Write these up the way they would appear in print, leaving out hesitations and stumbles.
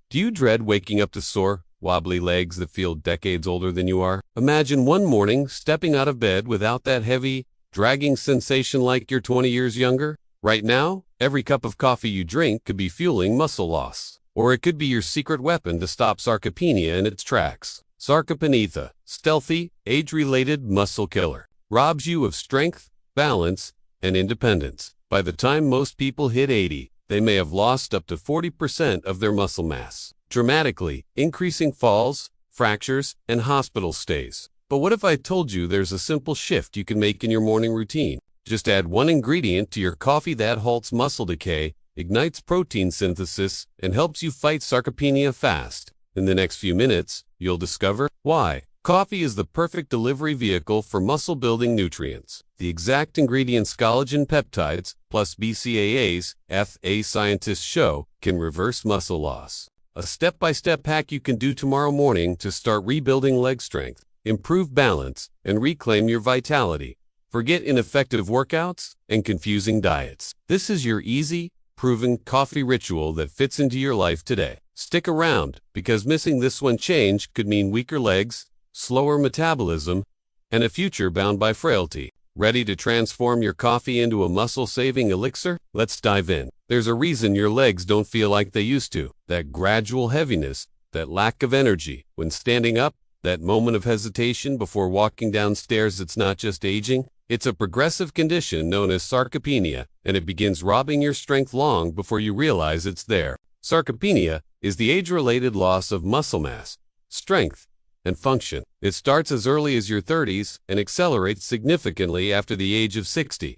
Do you dread waking up to sore, wobbly legs that feel decades older than you are? Imagine one morning stepping out of bed without that heavy, dragging sensation like you're 20 years younger. Right now, every cup of coffee you drink could be fueling muscle loss. Or it could be your secret weapon to stop sarcopenia in its tracks. Sarcopenia, stealthy, age-related muscle killer, robs you of strength, balance, and independence. By the time most people hit 80, they may have lost up to 40% of their muscle mass, dramatically increasing falls, fractures, and hospital stays. But what if I told you there's a simple shift you can make in your morning routine? Just add one ingredient to your coffee that halts muscle decay, ignites protein synthesis, and helps you fight sarcopenia fast. In the next few minutes, you'll discover why. Coffee is the perfect delivery vehicle for muscle-building nutrients. The exact ingredients collagen peptides plus BCAAs, FA scientists show, can reverse muscle loss. A step-by-step hack you can do tomorrow morning to start rebuilding leg strength, improve balance, and reclaim your vitality. Forget ineffective workouts and confusing diets. This is your easy, proven coffee ritual that fits into your life today. Stick around, because missing this one change could mean weaker legs, slower metabolism, and a future bound by frailty. Ready to transform your coffee into a muscle-saving elixir? Let's dive in. There's a reason your legs don't feel like they used to. That gradual heaviness, that lack of energy when standing up, that moment of hesitation before walking downstairs. It's not just aging. It's a progressive condition known as sarcopenia, and it begins robbing your strength long before you realize it's there. Sarcopenia is the age-related loss of muscle mass, strength, and function. It starts as early as your 30s and accelerates significantly after the age of 60.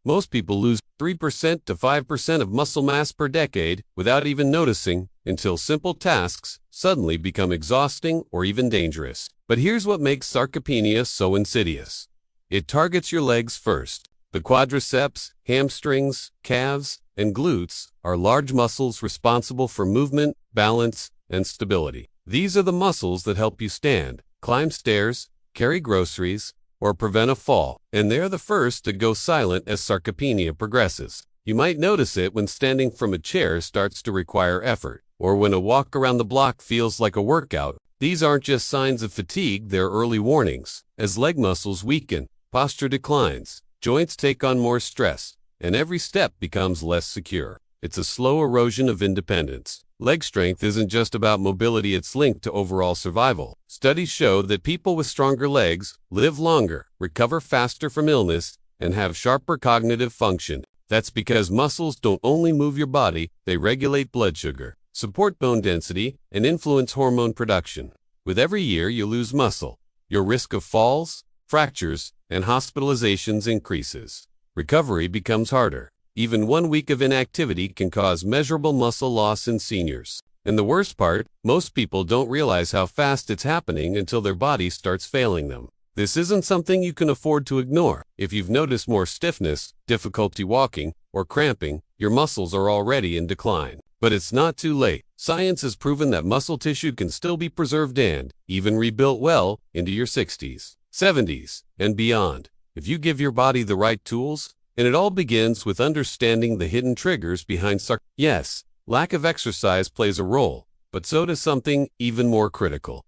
Most people lose 3% to 5% of muscle mass per decade without even noticing, until simple tasks suddenly become exhausting or even dangerous. But here's what makes sarcopenia so insidious. It targets your legs first. The quadriceps, hamstrings, calves, and glutes are large muscles responsible for movement, balance, and stability. These are the muscles that help you stand, climb stairs, carry groceries, or prevent a fall, and they're the first to go silent as sarcopenia progresses. You might notice it when standing from a chair starts to require effort, or when a walk around the block feels like a workout. These aren't just signs of fatigue, they're early warnings. As leg muscles weaken, posture declines, joints take on more stress, and every step becomes less secure. It's a slow erosion of independence. Leg strength isn't just about mobility, it's linked to overall survival. Studies show that people with stronger legs live longer, recover faster from illness, and have sharper cognitive function. That's because muscles don't only move your body, they regulate blood sugar, support bone density, and influence hormone production. With every year you lose muscle, your risk of falls, fractures, and hospitalizations increases. Recovery becomes harder. Even 1 week of inactivity can cause measurable muscle loss in seniors. And the worst part, most people don't realize how fast it's happening until their body starts failing them. This isn't something you can afford to ignore. If you've noticed more stiffness, difficulty walking, or cramping, your muscles are already in decline. But it's not too late. Science has proven that muscle tissue can still be preserved and even rebuilt well into your 60s, 70s, and beyond, if you give your body the right tools. And it all begins with understanding the hidden triggers behind Yes, lack of exercise plays a role, but so does something even more critical.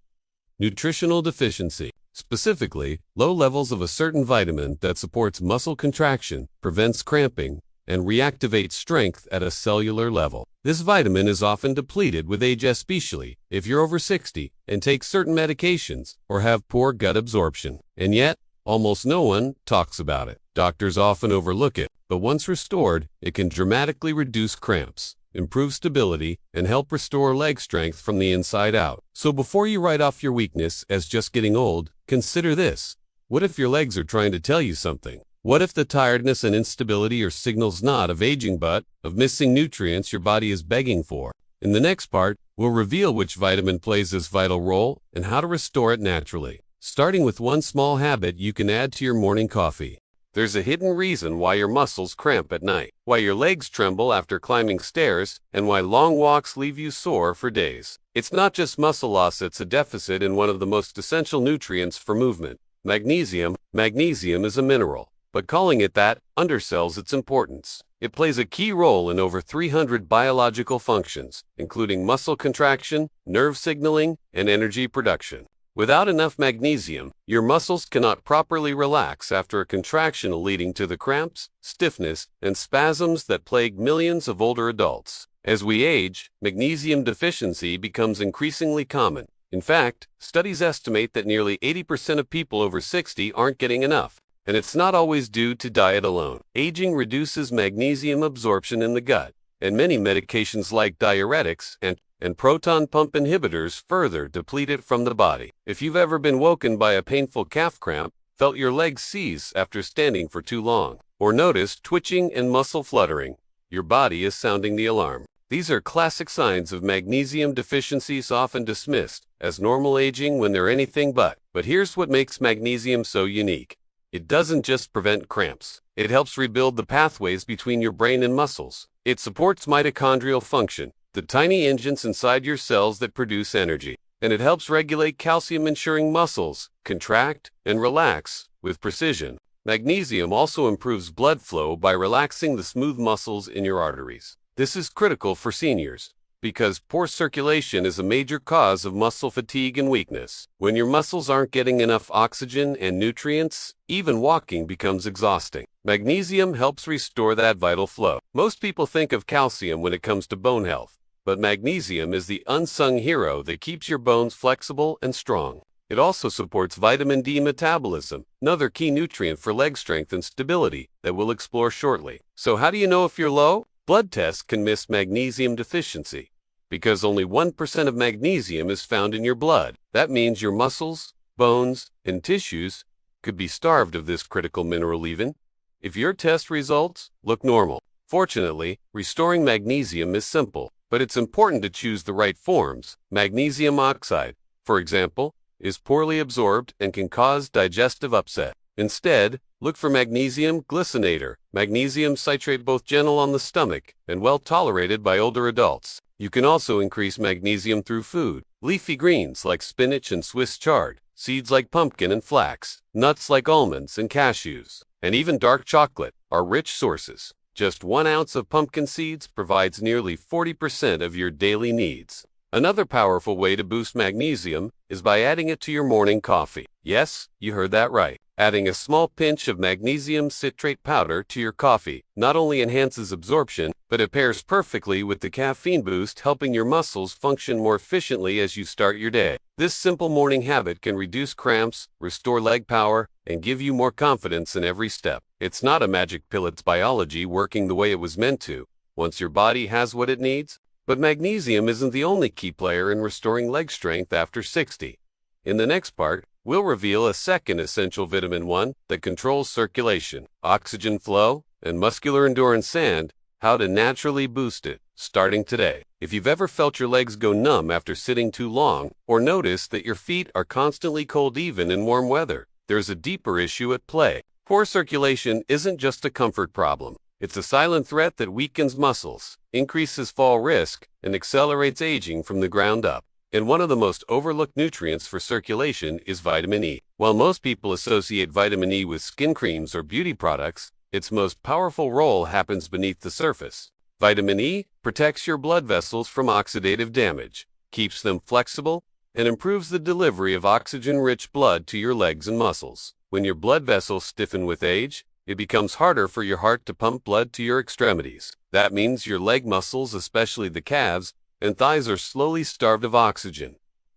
Nutritional deficiency. Specifically, low levels of a certain vitamin that supports muscle contraction, prevents cramping, and reactivates strength at a cellular level. This vitamin is often depleted with age, especially if you're over 60 and take certain medications or have poor gut absorption. And yet, almost no one talks about it. Doctors often overlook it, but once restored, it can dramatically reduce cramps, improve stability, and help restore leg strength from the inside out. So before you write off your weakness as just getting old, consider this. What if your legs are trying to tell you something? What if the tiredness and instability are signals not of aging but of missing nutrients your body is begging for? In the next part, we'll reveal which vitamin plays this vital role and how to restore it naturally, starting with one small habit you can add to your morning coffee. There's a hidden reason why your muscles cramp at night, why your legs tremble after climbing stairs, and why long walks leave you sore for days. It's not just muscle loss, it's a deficit in one of the most essential nutrients for movement, magnesium. Magnesium is a mineral, but calling it that undersells its importance. It plays a key role in over 300 biological functions, including muscle contraction, nerve signaling, and energy production. Without enough magnesium, your muscles cannot properly relax after a contraction, leading to the cramps, stiffness, and spasms that plague millions of older adults. As we age, magnesium deficiency becomes increasingly common. In fact, studies estimate that nearly 80% of people over 60 aren't getting enough. And it's not always due to diet alone. Aging reduces magnesium absorption in the gut, and many medications like diuretics and proton pump inhibitors further deplete it from the body. If you've ever been woken by a painful calf cramp, felt your legs seize after standing for too long, or noticed twitching and muscle fluttering, your body is sounding the alarm. These are classic signs of magnesium deficiencies, often dismissed as normal aging when they're anything but. But here's what makes magnesium so unique. It doesn't just prevent cramps. It helps rebuild the pathways between your brain and muscles. It supports mitochondrial function, the tiny engines inside your cells that produce energy. And it helps regulate calcium, ensuring muscles contract and relax with precision. Magnesium also improves blood flow by relaxing the smooth muscles in your arteries. This is critical for seniors, because poor circulation is a major cause of muscle fatigue and weakness. When your muscles aren't getting enough oxygen and nutrients, even walking becomes exhausting. Magnesium helps restore that vital flow. Most people think of calcium when it comes to bone health, but magnesium is the unsung hero that keeps your bones flexible and strong. It also supports vitamin D metabolism, another key nutrient for leg strength and stability that we'll explore shortly. So how do you know if you're low? Blood tests can miss magnesium deficiency, because only 1% of magnesium is found in your blood. That means your muscles, bones, and tissues could be starved of this critical mineral even if your test results look normal. Fortunately, restoring magnesium is simple, but it's important to choose the right forms. Magnesium oxide, for example, is poorly absorbed and can cause digestive upset. Instead, look for magnesium glycinator, magnesium citrate, both gentle on the stomach and well tolerated by older adults. You can also increase magnesium through food. Leafy greens like spinach and Swiss chard, seeds like pumpkin and flax, nuts like almonds and cashews, and even dark chocolate are rich sources. Just 1 ounce of pumpkin seeds provides nearly 40% of your daily needs. Another powerful way to boost magnesium is by adding it to your morning coffee. Yes, you heard that right. Adding a small pinch of magnesium citrate powder to your coffee not only enhances absorption, but it pairs perfectly with the caffeine boost, helping your muscles function more efficiently as you start your day. This simple morning habit can reduce cramps, restore leg power, and give you more confidence in every step. It's not a magic pill, it's biology working the way it was meant to, once your body has what it needs. But magnesium isn't the only key player in restoring leg strength after 60. In the next part, we'll reveal a second essential vitamin, one that controls circulation, oxygen flow, and muscular endurance, and how to naturally boost it, starting today. If you've ever felt your legs go numb after sitting too long, or noticed that your feet are constantly cold even in warm weather, there's a deeper issue at play. Poor circulation isn't just a comfort problem. It's a silent threat that weakens muscles, increases fall risk, and accelerates aging from the ground up. And one of the most overlooked nutrients for circulation is vitamin E. While most people associate vitamin E with skin creams or beauty products, its most powerful role happens beneath the surface. Vitamin E protects your blood vessels from oxidative damage, keeps them flexible, and improves the delivery of oxygen-rich blood to your legs and muscles. When your blood vessels stiffen with age, it becomes harder for your heart to pump blood to your extremities. That means your leg muscles, especially the calves and thighs, are slowly starved of oxygen.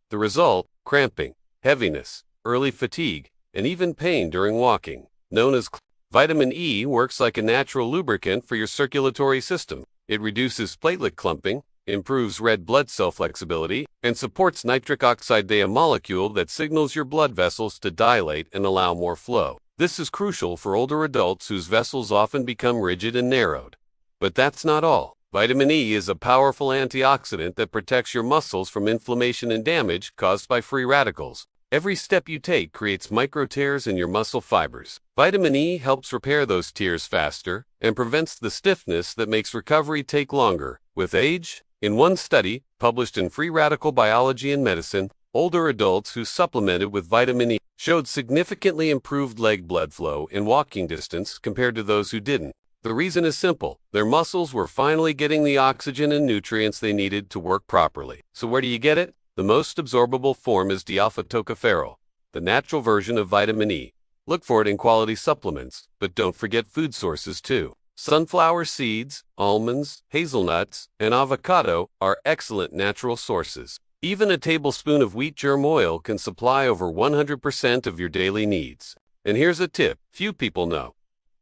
The result: cramping, heaviness, early fatigue, and even pain during walking. Known as vitamin E works like a natural lubricant for your circulatory system. It reduces platelet clumping, improves red blood cell flexibility, and supports nitric oxide, a molecule that signals your blood vessels to dilate and allow more flow. This is crucial for older adults whose vessels often become rigid and narrowed. But that's not all. Vitamin E is a powerful antioxidant that protects your muscles from inflammation and damage caused by free radicals. Every step you take creates micro tears in your muscle fibers. Vitamin E helps repair those tears faster and prevents the stiffness that makes recovery take longer with age. In one study, published in Free Radical Biology and Medicine, older adults who supplemented with vitamin E showed significantly improved leg blood flow in walking distance compared to those who didn't. The reason is simple. Their muscles were finally getting the oxygen and nutrients they needed to work properly. So where do you get it? The most absorbable form is D-alpha-tocopherol, the natural version of vitamin E. Look for it in quality supplements, but don't forget food sources too. Sunflower seeds, almonds, hazelnuts, and avocado are excellent natural sources. Even a tablespoon of wheat germ oil can supply over 100% of your daily needs. And here's a tip few people know.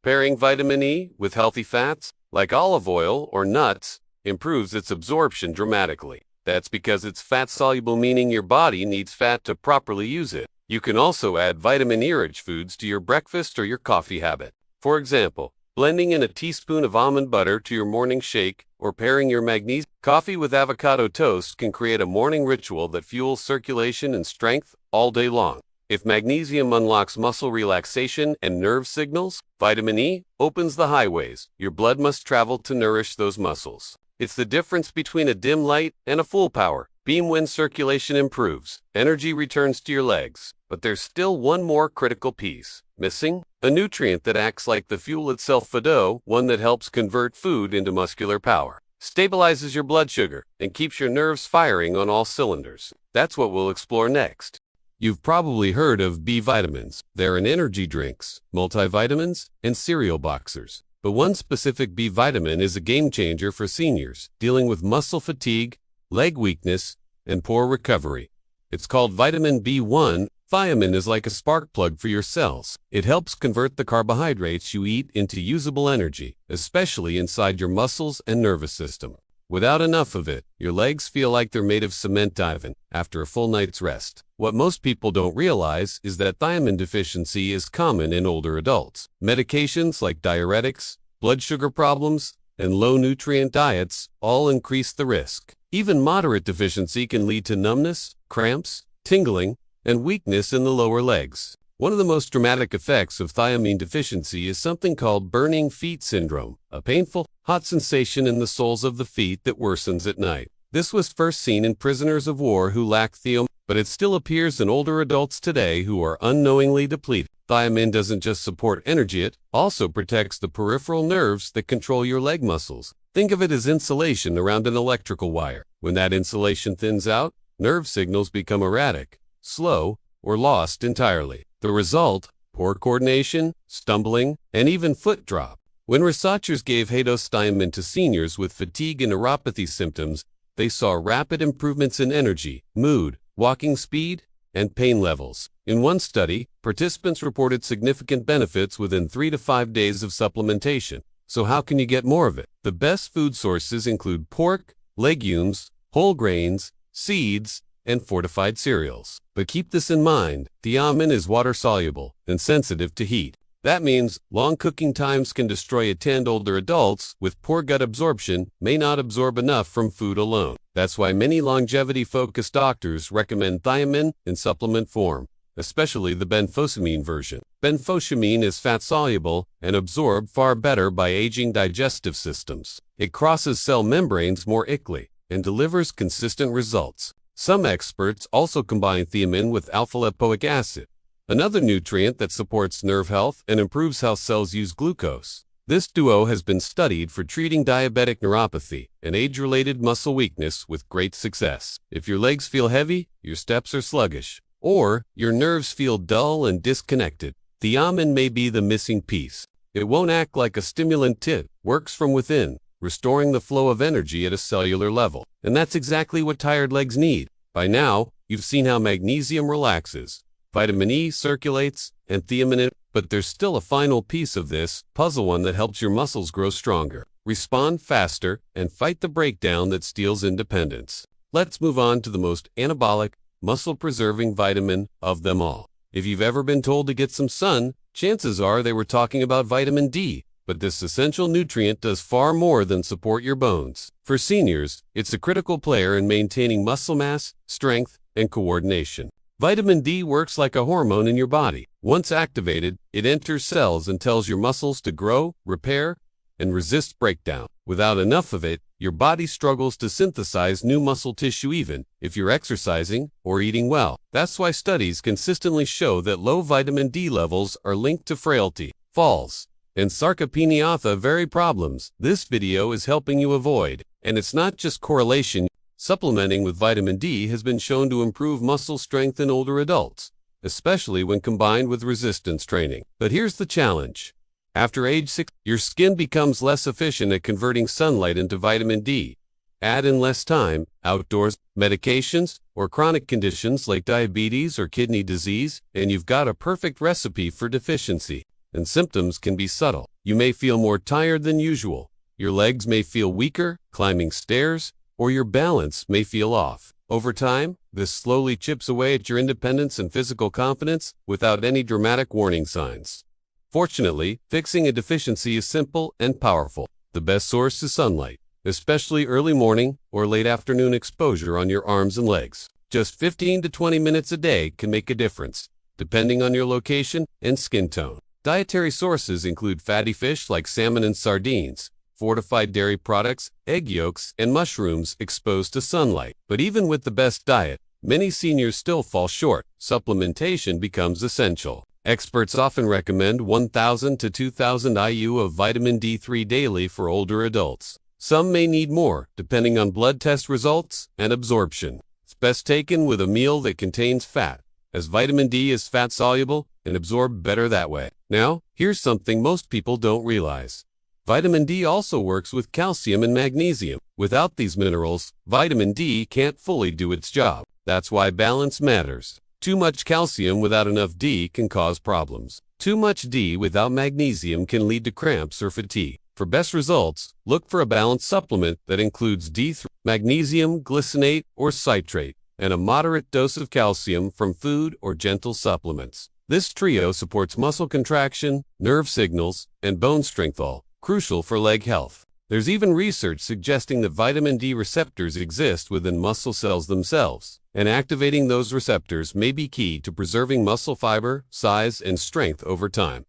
Pairing vitamin E with healthy fats, like olive oil or nuts, improves its absorption dramatically. That's because it's fat-soluble, meaning your body needs fat to properly use it. You can also add vitamin E-rich foods to your breakfast or your coffee habit. For example, blending in a teaspoon of almond butter to your morning shake or pairing your magnesium coffee with avocado toast can create a morning ritual that fuels circulation and strength all day long. If magnesium unlocks muscle relaxation and nerve signals, vitamin E opens the highways your blood must travel to nourish those muscles. It's the difference between a dim light and a full power beam. When circulation improves, energy returns to your legs. But there's still one more critical piece missing: a nutrient that acts like the fuel itself, FADO, one that helps convert food into muscular power, stabilizes your blood sugar, and keeps your nerves firing on all cylinders. That's what we'll explore next. You've probably heard of B vitamins. They're in energy drinks, multivitamins, and cereal boxers. But one specific B vitamin is a game changer for seniors dealing with muscle fatigue, leg weakness, and poor recovery. It's called vitamin B1. Thiamine is like a spark plug for your cells. It helps convert the carbohydrates you eat into usable energy, especially inside your muscles and nervous system. Without enough of it, your legs feel like they're made of cement even after a full night's rest. What most people don't realize is that thiamine deficiency is common in older adults. Medications like diuretics, blood sugar problems, and low-nutrient diets all increase the risk. Even moderate deficiency can lead to numbness, cramps, tingling, and weakness in the lower legs. One of the most dramatic effects of thiamine deficiency is something called burning feet syndrome, a painful, hot sensation in the soles of the feet that worsens at night. This was first seen in prisoners of war who lack thiamine, but it still appears in older adults today who are unknowingly depleted. Thiamine doesn't just support energy, it also protects the peripheral nerves that control your leg muscles. Think of it as insulation around an electrical wire. When that insulation thins out, nerve signals become erratic, slow, or lost entirely. The result: poor coordination, stumbling, and even foot drop. When researchers gave high-dose thiamine to seniors with fatigue and neuropathy symptoms, they saw rapid improvements in energy, mood, walking speed, and pain levels. In one study, participants reported significant benefits within 3 to 5 days of supplementation. So how can you get more of it? The best food sources include pork, legumes, whole grains, seeds, and fortified cereals. But keep this in mind: thiamine is water-soluble and sensitive to heat. That means long cooking times can destroy it, and older adults with poor gut absorption may not absorb enough from food alone. That's why many longevity-focused doctors recommend thiamine in supplement form, especially the benfotiamine version. Benfotiamine is fat-soluble and absorbed far better by aging digestive systems. It crosses cell membranes more quickly and delivers consistent results. Some experts also combine thiamine with alpha-lipoic acid, another nutrient that supports nerve health and improves how cells use glucose. This duo has been studied for treating diabetic neuropathy and age-related muscle weakness with great success. If your legs feel heavy, your steps are sluggish, or your nerves feel dull and disconnected, thiamine may be the missing piece. It won't act like a stimulant, it works from within, restoring the flow of energy at a cellular level. And that's exactly what tired legs need. By now, you've seen how magnesium relaxes, vitamin E circulates, and thiamine, but there's still a final piece of this puzzle, one that helps your muscles grow stronger, respond faster, and fight the breakdown that steals independence. Let's move on to the most anabolic, muscle-preserving vitamin of them all. If you've ever been told to get some sun, chances are they were talking about vitamin D. But this essential nutrient does far more than support your bones. For seniors, it's a critical player in maintaining muscle mass, strength, and coordination. Vitamin D works like a hormone in your body. Once activated, it enters cells and tells your muscles to grow, repair, and resist breakdown. Without enough of it, your body struggles to synthesize new muscle tissue even if you're exercising or eating well. That's why studies consistently show that low vitamin D levels are linked to frailty, falls, and sarcopenia, very problems this video is helping you avoid. And it's not just correlation. Supplementing with vitamin D has been shown to improve muscle strength in older adults, especially when combined with resistance training. But here's the challenge. After age 6, your skin becomes less efficient at converting sunlight into vitamin D. Add in less time, outdoors, medications, or chronic conditions like diabetes or kidney disease, and you've got a perfect recipe for deficiency. And symptoms can be subtle. You may feel more tired than usual. Your legs may feel weaker, climbing stairs, or your balance may feel off. Over time, this slowly chips away at your independence and physical confidence without any dramatic warning signs. Fortunately, fixing a deficiency is simple and powerful. The best source is sunlight, especially early morning or late afternoon exposure on your arms and legs. Just 15 to 20 minutes a day can make a difference, depending on your location and skin tone. Dietary sources include fatty fish like salmon and sardines, fortified dairy products, egg yolks, and mushrooms exposed to sunlight. But even with the best diet, many seniors still fall short. Supplementation becomes essential. Experts often recommend 1,000 to 2,000 IU of vitamin D3 daily for older adults. Some may need more, depending on blood test results and absorption. It's best taken with a meal that contains fat, as vitamin D is fat-soluble and absorbed better that way. Now, here's something most people don't realize. Vitamin D also works with calcium and magnesium. Without these minerals, vitamin D can't fully do its job. That's why balance matters. Too much calcium without enough D can cause problems. Too much D without magnesium can lead to cramps or fatigue. For best results, look for a balanced supplement that includes D3, magnesium, glycinate, or citrate, and a moderate dose of calcium from food or gentle supplements. This trio supports muscle contraction, nerve signals, and bone strength, all crucial for leg health. There's even research suggesting that vitamin D receptors exist within muscle cells themselves, and activating those receptors may be key to preserving muscle fiber, size, and strength over time.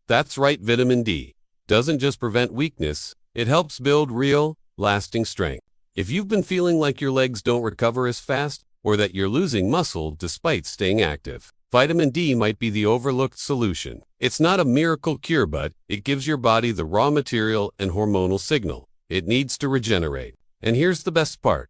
That's right, vitamin D doesn't just prevent weakness, it helps build real, lasting strength. If you've been feeling like your legs don't recover as fast, or that you're losing muscle despite staying active, vitamin D might be the overlooked solution. It's not a miracle cure, but it gives your body the raw material and hormonal signal it needs to regenerate. And here's the best part.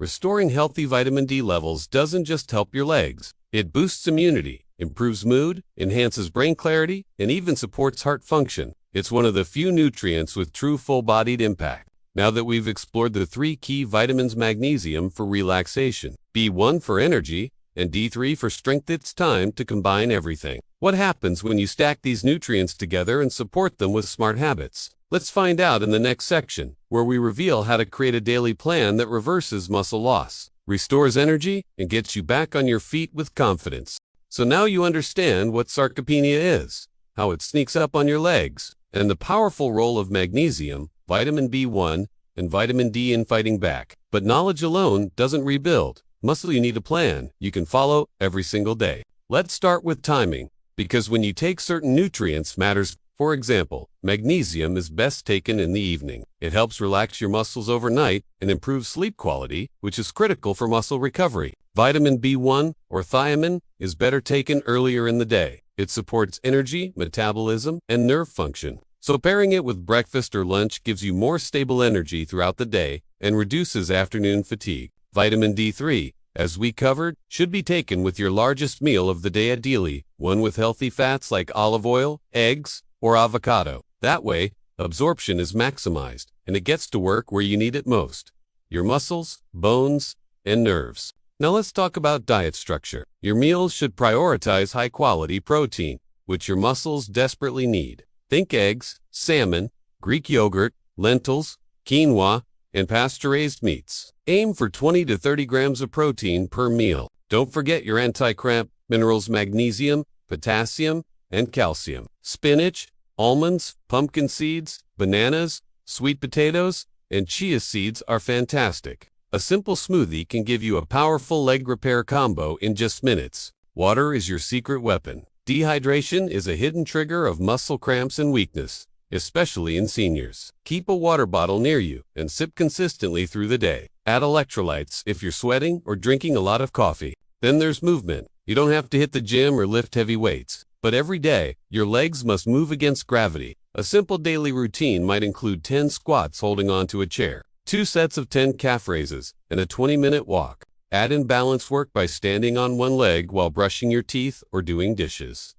Restoring healthy vitamin D levels doesn't just help your legs. It boosts immunity, improves mood, enhances brain clarity, and even supports heart function. It's one of the few nutrients with true full-bodied impact. Now that we've explored the three key vitamins: magnesium for relaxation, B1 for energy, and D3 for strength, it's time to combine everything. What happens when you stack these nutrients together and support them with smart habits? Let's find out in the next section, where we reveal how to create a daily plan that reverses muscle loss, restores energy, and gets you back on your feet with confidence. So now you understand what sarcopenia is, how it sneaks up on your legs, and the powerful role of magnesium, vitamin B1, and vitamin D in fighting back. But knowledge alone doesn't rebuild muscle. You need a plan you can follow every single day. Let's start with timing, because when you take certain nutrients matters. For example, magnesium is best taken in the evening. It helps relax your muscles overnight and improves sleep quality, which is critical for muscle recovery. Vitamin B1, or thiamine, is better taken earlier in the day. It supports energy, metabolism, and nerve function. So pairing it with breakfast or lunch gives you more stable energy throughout the day and reduces afternoon fatigue. Vitamin D3, as we covered, should be taken with your largest meal of the day, ideally one with healthy fats like olive oil, eggs, or avocado. That way, absorption is maximized, and it gets to work where you need it most: your muscles, bones, and nerves. Now let's talk about diet structure. Your meals should prioritize high-quality protein, which your muscles desperately need. Think eggs, salmon, Greek yogurt, lentils, quinoa, and pasture-raised meats. Aim for 20 to 30 grams of protein per meal. Don't forget your anti-cramp minerals: magnesium, potassium, and calcium. Spinach, almonds, pumpkin seeds, bananas, sweet potatoes, and chia seeds are fantastic. A simple smoothie can give you a powerful leg repair combo in just minutes. Water is your secret weapon. Dehydration is a hidden trigger of muscle cramps and weakness, especially in seniors. Keep a water bottle near you and sip consistently through the day. Add electrolytes if you're sweating or drinking a lot of coffee. Then there's movement. You don't have to hit the gym or lift heavy weights, but every day, your legs must move against gravity. A simple daily routine might include 10 squats holding onto a chair, 2 sets of 10 calf raises, and a 20-minute walk. Add in balance work by standing on one leg while brushing your teeth or doing dishes.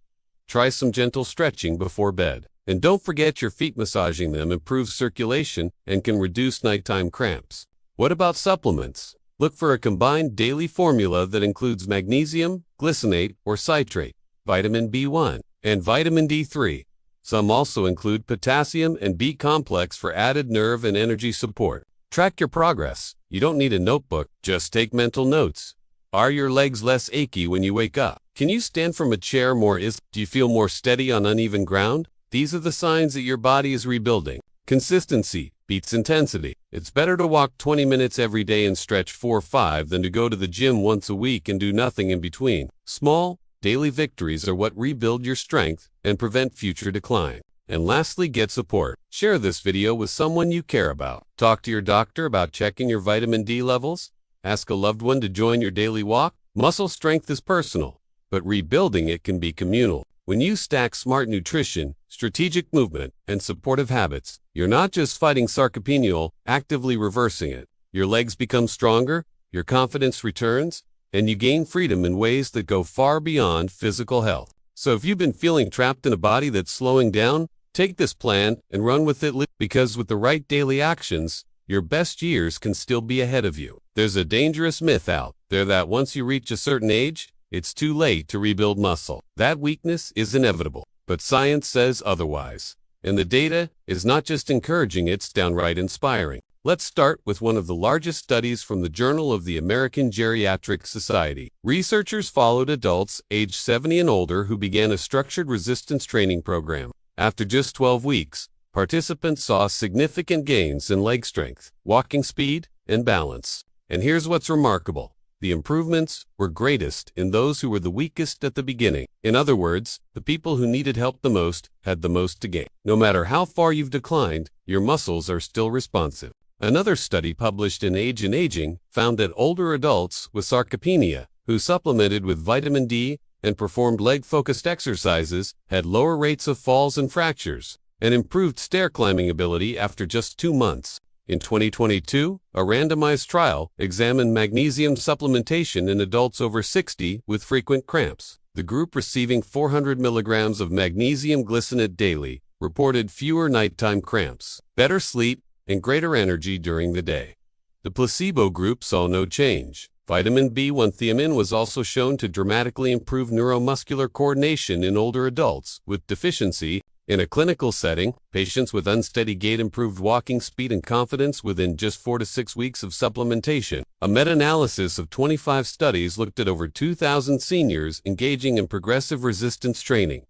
Try some gentle stretching before bed. And don't forget your feet. Massaging them improves circulation and can reduce nighttime cramps. What about supplements? Look for a combined daily formula that includes magnesium, glycinate, or citrate, vitamin B1, and vitamin D3. Some also include potassium and B complex for added nerve and energy support. Track your progress. You don't need a notebook, just take mental notes. Are your legs less achy when you wake up? Can you stand from a chair more easily? Do you feel more steady on uneven ground? These are the signs that your body is rebuilding. Consistency beats intensity. It's better to walk 20 minutes every day and stretch 4 or 5 than to go to the gym once a week and do nothing in between. Small, daily victories are what rebuild your strength and prevent future decline. And lastly, get support. Share this video with someone you care about. Talk to your doctor about checking your vitamin D levels. Ask a loved one to join your daily walk. Muscle strength is personal, but rebuilding it can be communal. When you stack smart nutrition, strategic movement, and supportive habits, you're not just fighting sarcopenia, you're actively reversing it. Your legs become stronger, your confidence returns, and you gain freedom in ways that go far beyond physical health. So if you've been feeling trapped in a body that's slowing down, take this plan and run with it, because with the right daily actions, your best years can still be ahead of you. There's a dangerous myth out there that once you reach a certain age, it's too late to rebuild muscle. That weakness is inevitable, but science says otherwise. And the data is not just encouraging, it's downright inspiring. Let's start with one of the largest studies from the Journal of the American Geriatric Society. Researchers followed adults aged 70 and older who began a structured resistance training program. After just 12 weeks, participants saw significant gains in leg strength, walking speed, and balance. And here's what's remarkable. The improvements were greatest in those who were the weakest at the beginning. In other words, the people who needed help the most had the most to gain. No matter how far you've declined, your muscles are still responsive. Another study published in Age and Aging found that older adults with sarcopenia who supplemented with vitamin D and performed leg-focused exercises had lower rates of falls and fractures and improved stair climbing ability after just 2 months. In 2022, a randomized trial examined magnesium supplementation in adults over 60 with frequent cramps. The group receiving 400 milligrams of magnesium glycinate daily reported fewer nighttime cramps, better sleep, and greater energy during the day. The placebo group saw no change. Vitamin B1 thiamine was also shown to dramatically improve neuromuscular coordination in older adults with deficiency. In a clinical setting, patients with unsteady gait improved walking speed and confidence within just 4 to 6 weeks of supplementation. A meta-analysis of 25 studies looked at over 2,000 seniors engaging in progressive resistance training.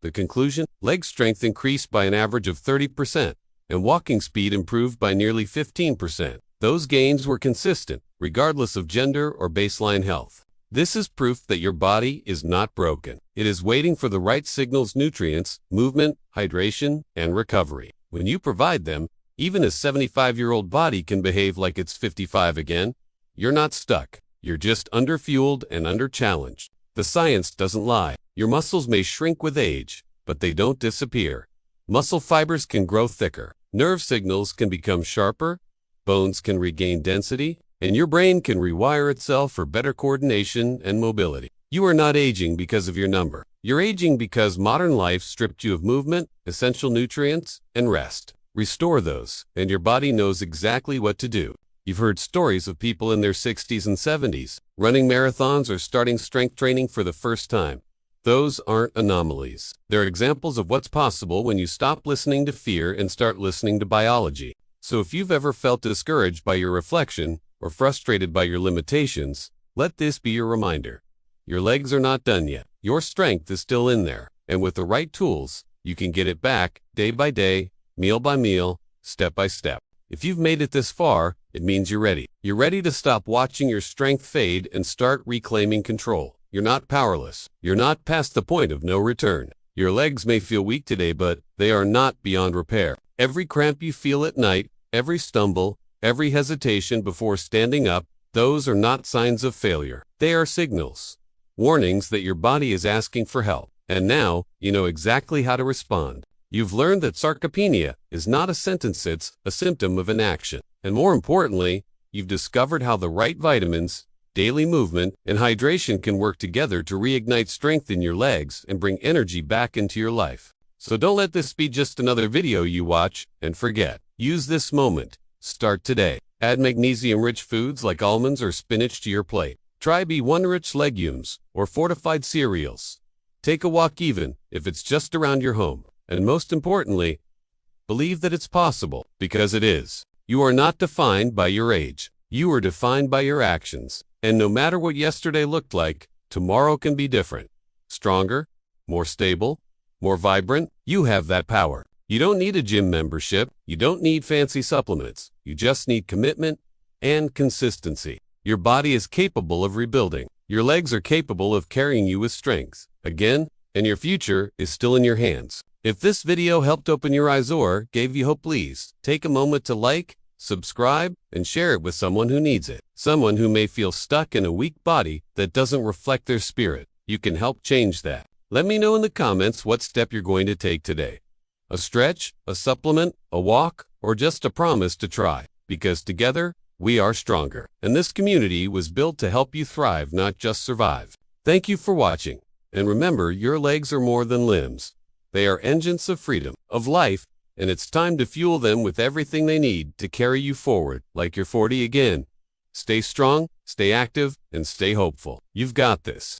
The conclusion? Leg strength increased by an average of 30%, and walking speed improved by nearly 15%. Those gains were consistent, regardless of gender or baseline health. This is proof that your body is not broken. It is waiting for the right signals: nutrients, movement, hydration, and recovery. When you provide them, even a 75-year-old body can behave like it's 55 again. You're not stuck. You're just underfueled and underchallenged. The science doesn't lie. Your muscles may shrink with age, but they don't disappear. Muscle fibers can grow thicker. Nerve signals can become sharper. Bones can regain density. And your brain can rewire itself for better coordination and mobility. You are not aging because of your number. You're aging because modern life stripped you of movement, essential nutrients, and rest. Restore those, and your body knows exactly what to do. You've heard stories of people in their 60s and 70s, running marathons or starting strength training for the first time. Those aren't anomalies. They're examples of what's possible when you stop listening to fear and start listening to biology. So if you've ever felt discouraged by your reflection, or frustrated by your limitations, let this be your reminder. Your legs are not done yet. Your strength is still in there, and with the right tools, you can get it back day by day, meal by meal, step by step. If you've made it this far, it means you're ready. You're ready to stop watching your strength fade and start reclaiming control. You're not powerless. You're not past the point of no return. Your legs may feel weak today, but they are not beyond repair. Every cramp you feel at night, every stumble, every hesitation before standing up, those are not signs of failure. They are signals, warnings that your body is asking for help. And now, you know exactly how to respond. You've learned that sarcopenia is not a sentence, it's a symptom of inaction. And more importantly, you've discovered how the right vitamins, daily movement, and hydration can work together to reignite strength in your legs and bring energy back into your life. So don't let this be just another video you watch and forget. Use this moment. Start today. Add magnesium-rich foods like almonds or spinach to your plate. Try B1-rich legumes or fortified cereals. Take a walk even if it's just around your home. And most importantly, believe that it's possible, because it is. You are not defined by your age. You are defined by your actions. And no matter what yesterday looked like, tomorrow can be different. Stronger, more stable, more vibrant. You have that power. You don't need a gym membership. You don't need fancy supplements. You just need commitment and consistency. Your body is capable of rebuilding. Your legs are capable of carrying you with strength again, and your future is still in your hands. If this video helped open your eyes or gave you hope, please take a moment to like, subscribe, and share it with someone who needs it. Someone who may feel stuck in a weak body that doesn't reflect their spirit. You can help change that. Let me know in the comments what step you're going to take today. A stretch, a supplement, a walk, or just a promise to try. Because together, we are stronger. And this community was built to help you thrive, not just survive. Thank you for watching. And remember, your legs are more than limbs. They are engines of freedom, of life, and it's time to fuel them with everything they need to carry you forward like you're 40 again. Stay strong, stay active, and stay hopeful. You've got this.